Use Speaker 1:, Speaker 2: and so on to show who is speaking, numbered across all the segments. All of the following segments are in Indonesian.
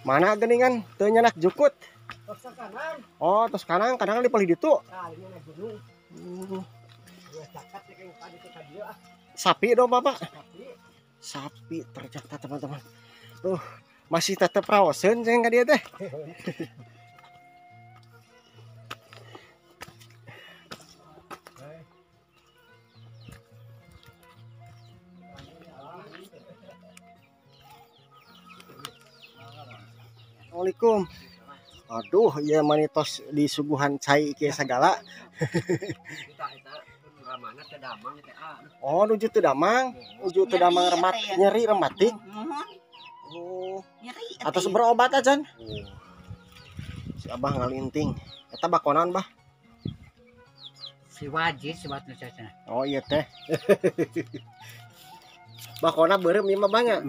Speaker 1: Mana geningan teu nyanak jukut.
Speaker 2: Tos kanan.
Speaker 1: Oh, tos kanang di palih ditu.
Speaker 2: Nah, ini naik gunung. Ya cakat ya kayak tadi ke dia.
Speaker 1: Sapi dong, Bapak.
Speaker 2: Tapi
Speaker 1: Sapi ternyata teman-teman. Masih tetap raoseun jeung ka dieu teh. Assalamualaikum. Aduh, ieu manitos disuguhan cai kieu sagala.
Speaker 2: mana teh damang teh
Speaker 1: Oh, nuju teu damang. Nuju teu damang remat, nyeri rematik. Oh.
Speaker 3: Nyeri.
Speaker 1: Atas berobat aja. Si Abah ngalinting. Eta bakonan, Bah?
Speaker 3: Si wajib si batu cacana.
Speaker 1: Oh iya teh. Bakona beureum ieu mah banyak.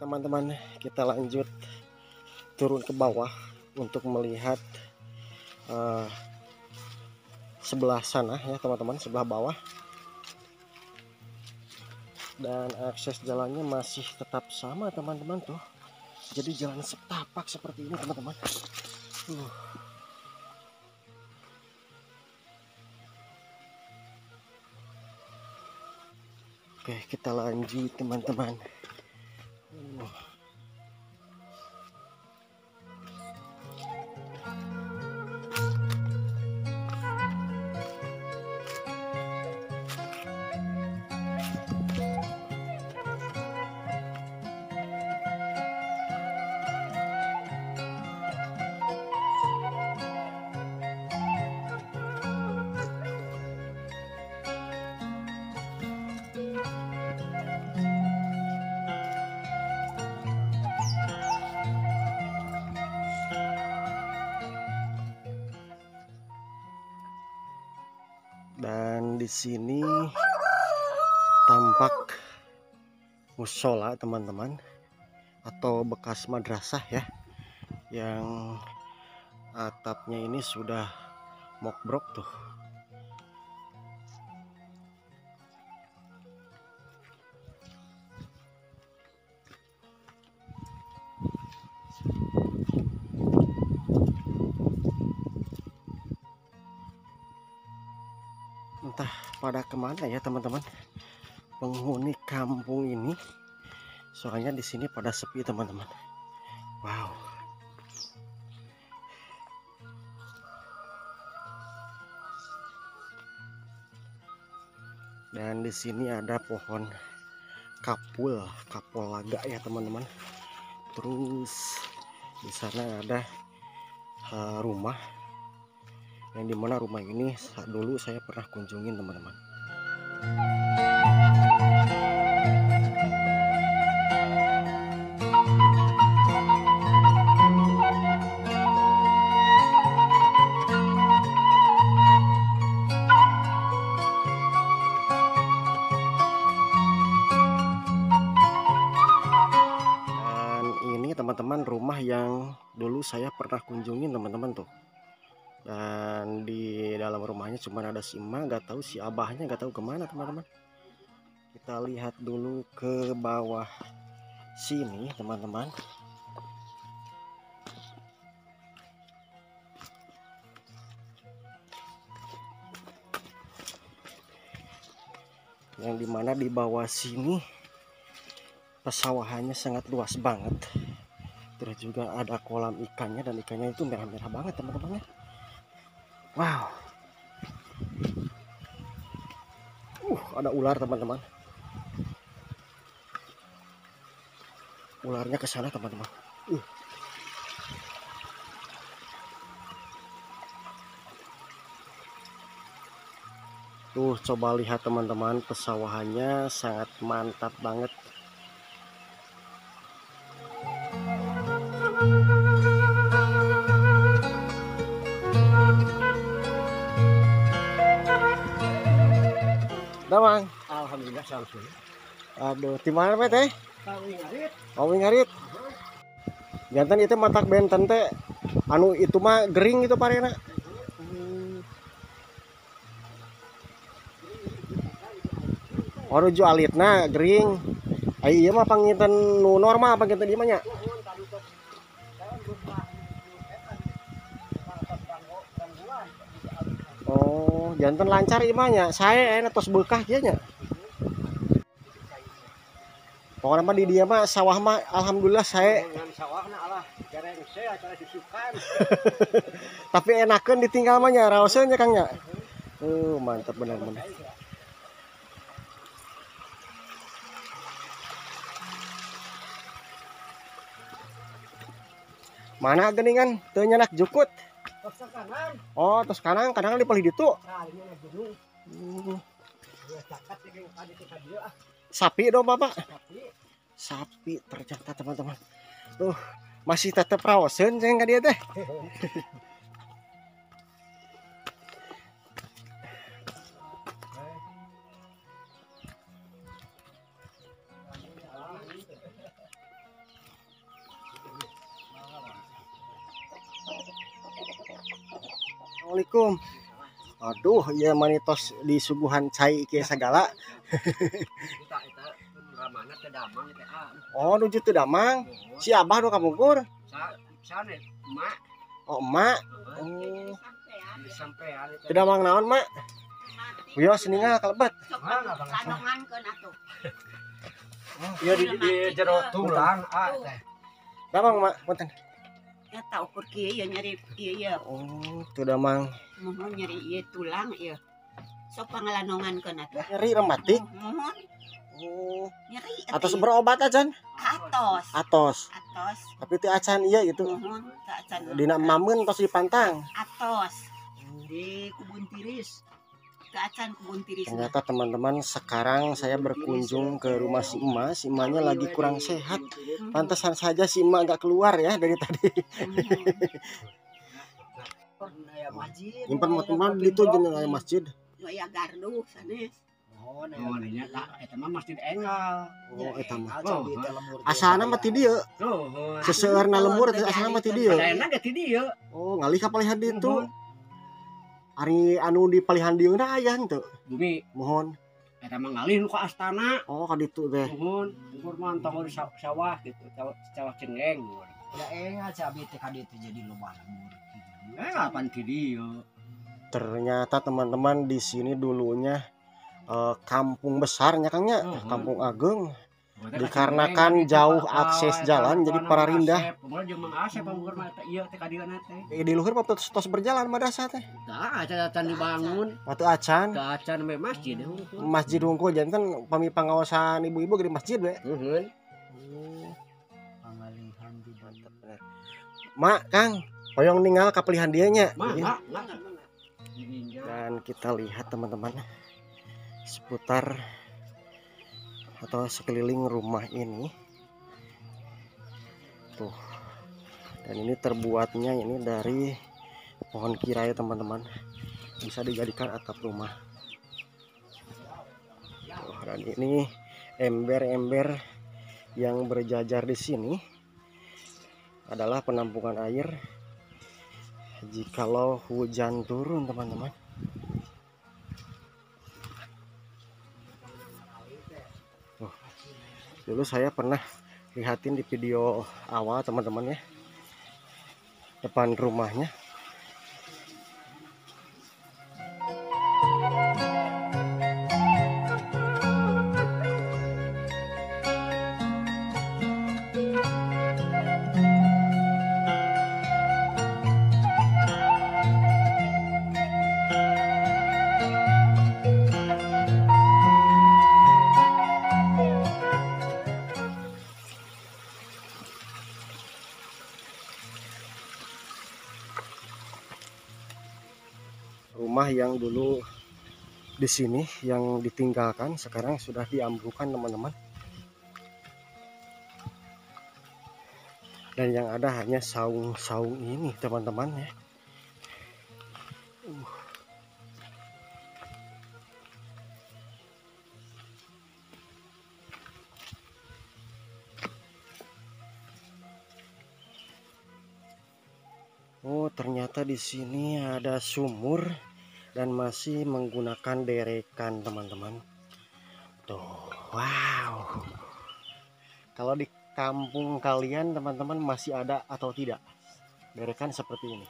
Speaker 1: Teman-teman, kita lanjut turun ke bawah untuk melihat sebelah sana ya teman-teman, sebelah bawah, dan akses jalannya masih tetap sama teman-teman tuh, jadi jalan setapak seperti ini teman-teman. Oke, kita lanjut teman-teman. Dan di sini tampak musola teman-teman, atau bekas madrasah ya, yang atapnya ini sudah mokbrok tuh. Entah pada kemana ya teman-teman penghuni kampung ini, soalnya di sini pada sepi teman-teman. Wow. Dan di sini ada pohon kapulaga ya teman-teman. Terus di sana ada rumah, yang dimana rumah ini dulu saya pernah kunjungin teman-teman. Dan ini teman-teman rumah yang dulu saya pernah kunjungin teman-teman tuh. Dan di dalam rumahnya cuma ada si emak, nggak tahu si abahnya nggak tahu kemana teman-teman. Kita lihat dulu ke bawah sini teman-teman. Yang dimana di bawah sini pesawahannya sangat luas banget. Terus juga ada kolam ikannya, dan ikannya itu merah-merah banget teman-teman ya. Wow. Ada ular teman-teman. Ularnya ke sana teman-teman. Tuh coba lihat teman-teman, pesawahannya sangat mantap banget. Damang.
Speaker 2: Alhamdulillah langsung.
Speaker 1: Aduh, di mana teh?
Speaker 2: Kawin ngarit.
Speaker 1: Kawin ngarit. Jantan itu matak benten teh. Anu itu mah gering itu parena. Waruju alitna gering. Ai ieu mah panginten nu normal panginten ieu mah nya. Oh, jantan lancar ieu mah nya. Sae aya tos beukah kieu nya. Pokoknya mah di dia mah sawah mah alhamdulillah sae.
Speaker 2: Ngan sawahna Allah jarang saya cara disukan.
Speaker 1: Tapi enakeun ditinggal mah nya raoseun nya Kang nya. Mantap bener-bener. Mana geningan teu nyanak jukut.
Speaker 2: Tos kanan.
Speaker 1: Oh, terus kanan dipalih ditu.
Speaker 2: Kalinya na gunung. Dua cakat yang tadi ke dia ah.
Speaker 1: Sapi dong Bapak.
Speaker 2: Tapi
Speaker 1: Sapi ternyata teman-teman. Masih tetap raoseun jeung ka dia teh. Assalamualaikum. Aduh, iya manitos di suguhan cai kieu sagala.
Speaker 2: kita ramana teh damang teh ah.
Speaker 1: Oh, nuju teu damang. Si Abah nu kamungkur.
Speaker 2: Sana emak.
Speaker 1: Oh, emak. Oh,
Speaker 2: Sampean itu.
Speaker 1: teu damang naon, Mak? Wios ningal kalebet.
Speaker 4: Lanongankeun atuh.
Speaker 2: Ya di jero tulang ah teh.
Speaker 1: Damang, Mak, punten.
Speaker 4: Ya tau ukur kieu ya nyari ieu ya.
Speaker 1: Oh, teu damang.
Speaker 4: Mohon nyari ieu tulang ieu. Sok pangalanongankeun atuh.
Speaker 1: Nyeri rematik.
Speaker 4: Mohon
Speaker 1: Oh,
Speaker 4: nyeri
Speaker 1: atos berobat acan?
Speaker 4: atos.
Speaker 1: Atos.
Speaker 4: Atos.
Speaker 1: Tapi teu acan iya gitu.
Speaker 4: Mohon teu acan.
Speaker 1: Dina mamun tos dipantang.
Speaker 4: Atos. Di kebun tiris. Teu acan kebun tiris.
Speaker 1: Ternyata teman-teman, sekarang saya berkunjung ke rumah si emak. Si emaknya lagi kurang sehat. Pantesan saja si emak gak keluar ya dari tadi. Nyimpen teman itu jeung aya masjid.
Speaker 4: Ya gardu sanes.
Speaker 2: Oh, nya tak eta mah masjid enggal.
Speaker 1: Oh, eta mah.
Speaker 2: Oh,
Speaker 1: Asalna mah ti dieu. Seseueurna lembur teh asalna mah ti dieu.
Speaker 2: Ayeuna ge ti dieu.
Speaker 1: Oh, ngalih ka palihan ditu. Ari anu di palihan dieu na aya henteu.
Speaker 2: Bumi,
Speaker 1: Mohon.
Speaker 2: eta mah ngalih nu ka astana.
Speaker 1: Oh, ka ditu teh.
Speaker 2: Nuhun, umur mah tong di sawah gitu, sawah cenggeng. Ya enggal cabe teh ka ditu jadi loba lembur. Kapan ti dieu?
Speaker 1: Ternyata teman-teman di sini dulunya kampung besarnya Kangnya, Kampung Ageng. Dikarenakan jauh akses jalan jadi pararindah. Di luhur mah tos berjalan madasa teh.
Speaker 2: Tah acan dibangun,
Speaker 1: Waktu acan
Speaker 2: acan me masjid.
Speaker 1: masjid hungkul janten pami pangaosan ibu-ibu gede masjid we.
Speaker 2: Nuhun.
Speaker 1: Pangalihan di mantap. Mak, Kang, hoyong ninggal kapelihan dieu nya.
Speaker 2: Mah,
Speaker 1: Iya.
Speaker 2: enggak.
Speaker 1: Dan kita lihat teman-teman, seputar atau sekeliling rumah ini tuh. Dan ini terbuatnya ini dari pohon kira ya teman-teman, bisa dijadikan atap rumah. Tuh, dan ini ember-ember yang berjajar di sini adalah penampungan air jikalau hujan turun teman-teman. Dulu saya pernah lihatin di video awal teman-teman ya, depan rumahnya. Rumah yang dulu di sini yang ditinggalkan sekarang sudah diambrukkan teman-teman. Dan yang ada hanya saung-saung ini teman-teman ya. Oh, ternyata di sini ada sumur dan masih menggunakan derekan teman-teman. Tuh, wow. Kalau di kampung kalian teman-teman masih ada atau tidak derekan seperti ini?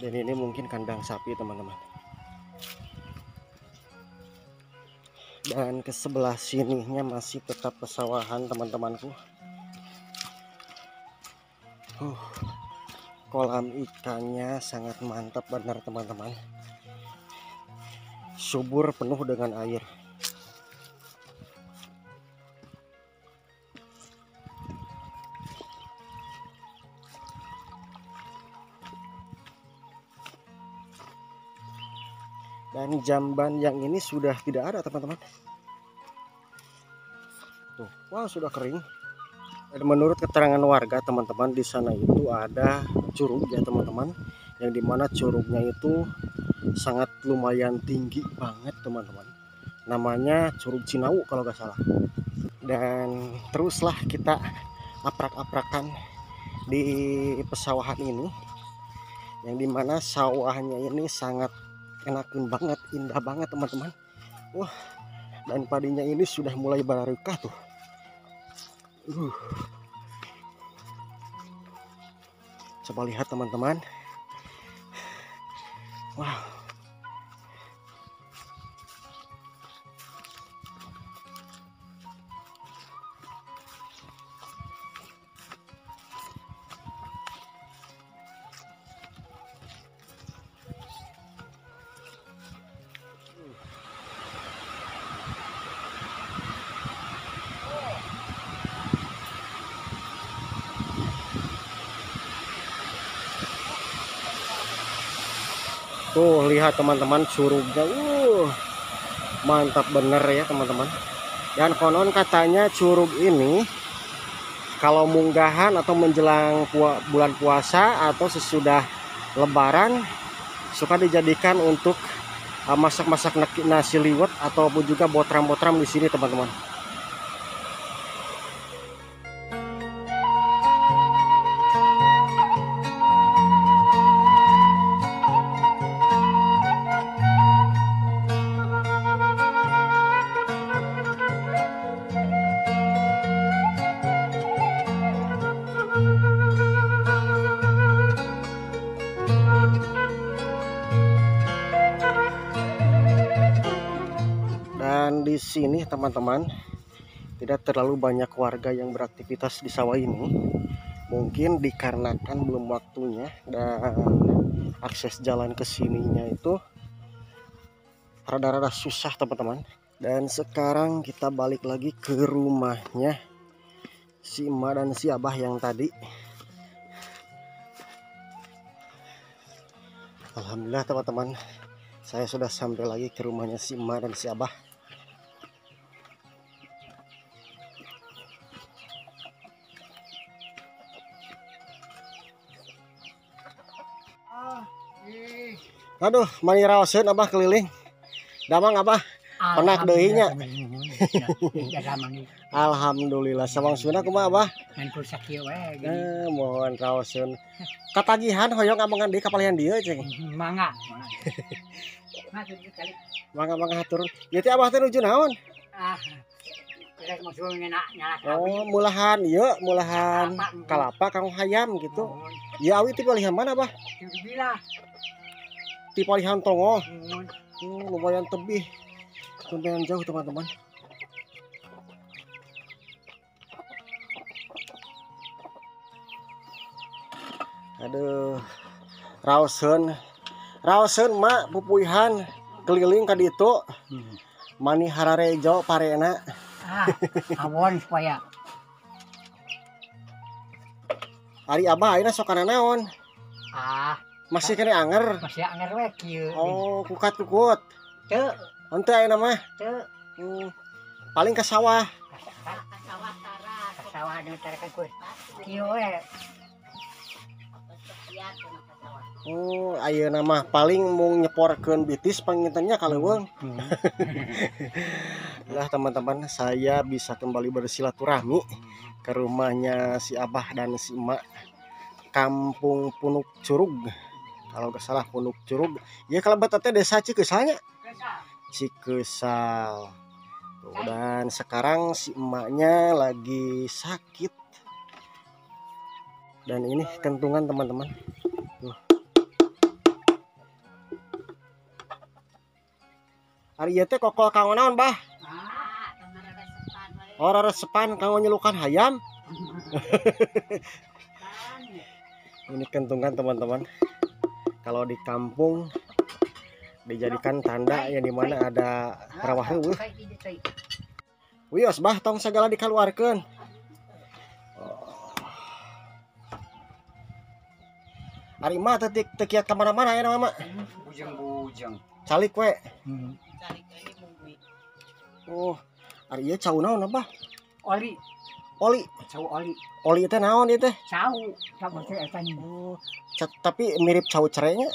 Speaker 1: Dan ini mungkin kandang sapi teman-teman. Dan ke sebelah sininya masih tetap pesawahan teman-temanku. Kolam ikannya sangat mantap benar teman-teman. Subur penuh dengan air. Dan jamban yang ini sudah tidak ada teman-teman. Tuh, wow, sudah kering. Dan menurut keterangan warga teman-teman, di sana itu ada curug ya teman-teman, yang dimana curugnya itu sangat lumayan tinggi banget teman-teman. Namanya Curug Cinau kalau nggak salah. Dan teruslah kita aprak-aprakan di pesawahan ini, yang dimana sawahnya ini sangat enakin banget, indah banget teman-teman. Wah, dan padinya ini sudah mulai bararukah tuh. Coba lihat teman-teman. Wow. Tuh, lihat teman-teman curugnya. Mantap bener ya teman-teman. Dan konon katanya curug ini kalau munggahan atau menjelang bulan puasa atau sesudah lebaran suka dijadikan untuk masak-masak nasi liwet ataupun juga botram-botram di sini teman-teman. Dan di sini teman-teman tidak terlalu banyak warga yang beraktivitas di sawah ini. Mungkin dikarenakan belum waktunya dan akses jalan ke sininya itu rada-rada susah teman-teman. Dan sekarang kita balik lagi ke rumahnya si emak dan si abah yang tadi. Alhamdulillah teman-teman, saya sudah sampai lagi ke rumahnya si emak dan si abah. Aduh, mani raoseun abah keliling. Damang abah, penak deui nya. Alhamdulillah, sawang suna kumaha abah?
Speaker 3: Ngan kursa kieu we.
Speaker 1: Mohon raoseun. Katagihan hoyong amongan deui kapalian dieu ceng.
Speaker 3: Mangga. Masuk kali.
Speaker 1: Mangga haturun. Ieu teh abah teh nuju naon?
Speaker 3: Beres musuh nyala
Speaker 1: Oh, mulahan ieu, mulahan kalapa kang hayam gitu. Ieu awi ti palihan mana abah?
Speaker 3: Bila.
Speaker 1: Ti palihan tongo. Lumayan tebih. Lumayan jauh teman-teman. Aduh, raoseun mak pupuihan keliling ka ditu. Mani hararejo parena.
Speaker 3: Awon supaya
Speaker 1: Ari abah ayeuna sok kana naon? Masih kene anger.
Speaker 3: masih anger we kieu.
Speaker 1: Oh, kukat-kukut.
Speaker 3: Teu,
Speaker 1: Henteu ayeuna mah.
Speaker 3: teu.
Speaker 1: Paling ke sawah.
Speaker 3: Sawah nu tarekan kur. Kieu we.
Speaker 1: Oh, ayeuna mah paling mau nyeporkeun bitis pangintennya kaleuweung. Lah teman-teman, saya bisa kembali bersilaturahmi ke rumahnya si abah dan si emak. Kampung Punuk Curug. Kalau nggak salah Punuk Curug. Ya kalau teh desa Cikesalnya. Cikesal. Tuh, dan sekarang si emaknya lagi sakit. Dan ini kentungan teman-teman. Tuh. Ari ieu teh kokol kanggo naon, Bah? Oh, resepan kanggo nyelukan hayam. Ini kentungan teman-teman. Kalau di kampung dijadikan tanda yang dimana ada rawa heueuh. Wios bah tong segala dikaluarkeun. Ari mah teu kiat ka mana-mana ya mama.
Speaker 3: Bujang-bujang.
Speaker 1: Calik we. Oh, ari ieu cau naon abah?
Speaker 3: Oli,
Speaker 1: Oli.
Speaker 3: cau oli.
Speaker 1: Oli teh naon ieu teh?
Speaker 3: Cau, cau teh eta nih.
Speaker 1: Oh, tapi mirip cau cerenya.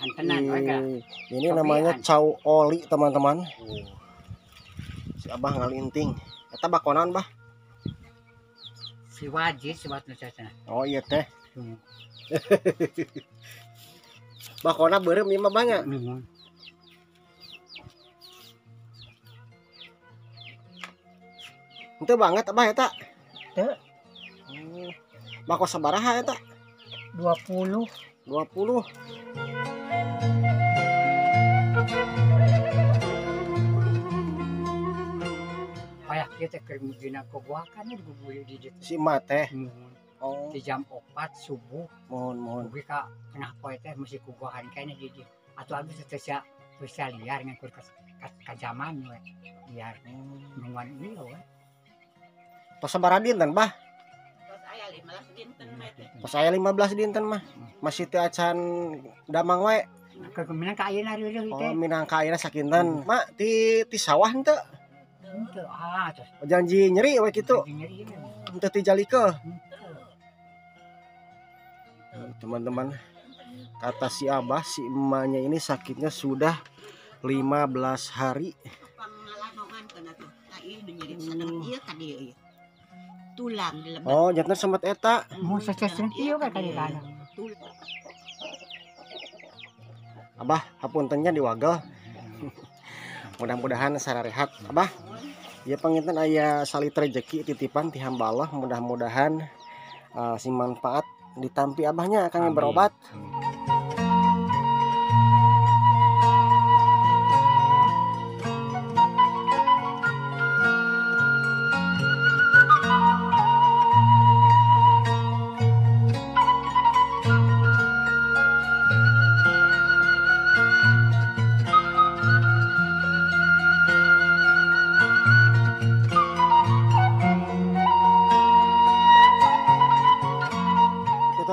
Speaker 3: Antenan we ka.
Speaker 1: Ini namanya cau oli teman-teman. Si abah ngalinting. Eta bakonan bah.
Speaker 3: Si wajib sebat nu cacana.
Speaker 1: Oh iya teh. Bakona beureum ieu mah banyak. Itu banget abah eta.
Speaker 3: Teu.
Speaker 1: Bako sabaraha eta?
Speaker 3: 20.
Speaker 1: 20.
Speaker 3: Kayak kita keur mujina kogoakan di gubuli di ditu.
Speaker 1: Si emak teh. Oh,
Speaker 3: Di jam 4 subuh,
Speaker 1: mohon.
Speaker 3: ubi ka tengah poe teh mesti kugoakan kayaknya di ditu. Atuh abis teu sia liar ngakur ka zaman we. Liar nungguan ieu we.
Speaker 1: Tos sabaraha dinten bah? Pas aya 15 dinten mah. Masih teu acan damang wae.
Speaker 3: Keur minang ka ayeuna rieuh
Speaker 1: Oh,
Speaker 3: teh.
Speaker 1: minangka ayeuna sakinten. Mak ti sawah henteu?
Speaker 3: Henteu terus.
Speaker 1: Janji nyeri we kitu.
Speaker 3: Nyeri ieu.
Speaker 1: Henteu ti jalikeun. Teman-teman, kata si abah, si emaknya ini sakitnya sudah 15 hari.
Speaker 4: Tulang di lebat.
Speaker 1: Oh, jantan sempat eta.
Speaker 3: Mau sesen ieu we ka di kana.
Speaker 1: Abah, hapuntennya diwagel. Mudah-mudahan sararehat. Abah, ya panginten aya salit rezeki titipan ti hamba Allah. Mudah-mudahan si manfaat ditampi abahnya akan yang berobat.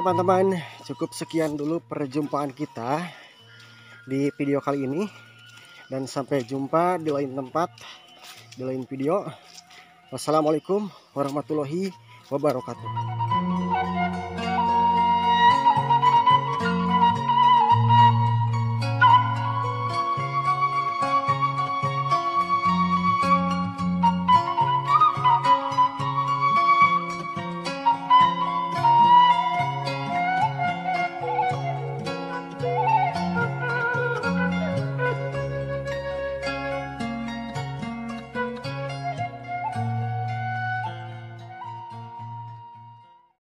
Speaker 1: teman-teman, cukup sekian dulu perjumpaan kita di video kali ini. Dan sampai jumpa di lain tempat, di lain video. Wassalamualaikum warahmatullahi wabarakatuh.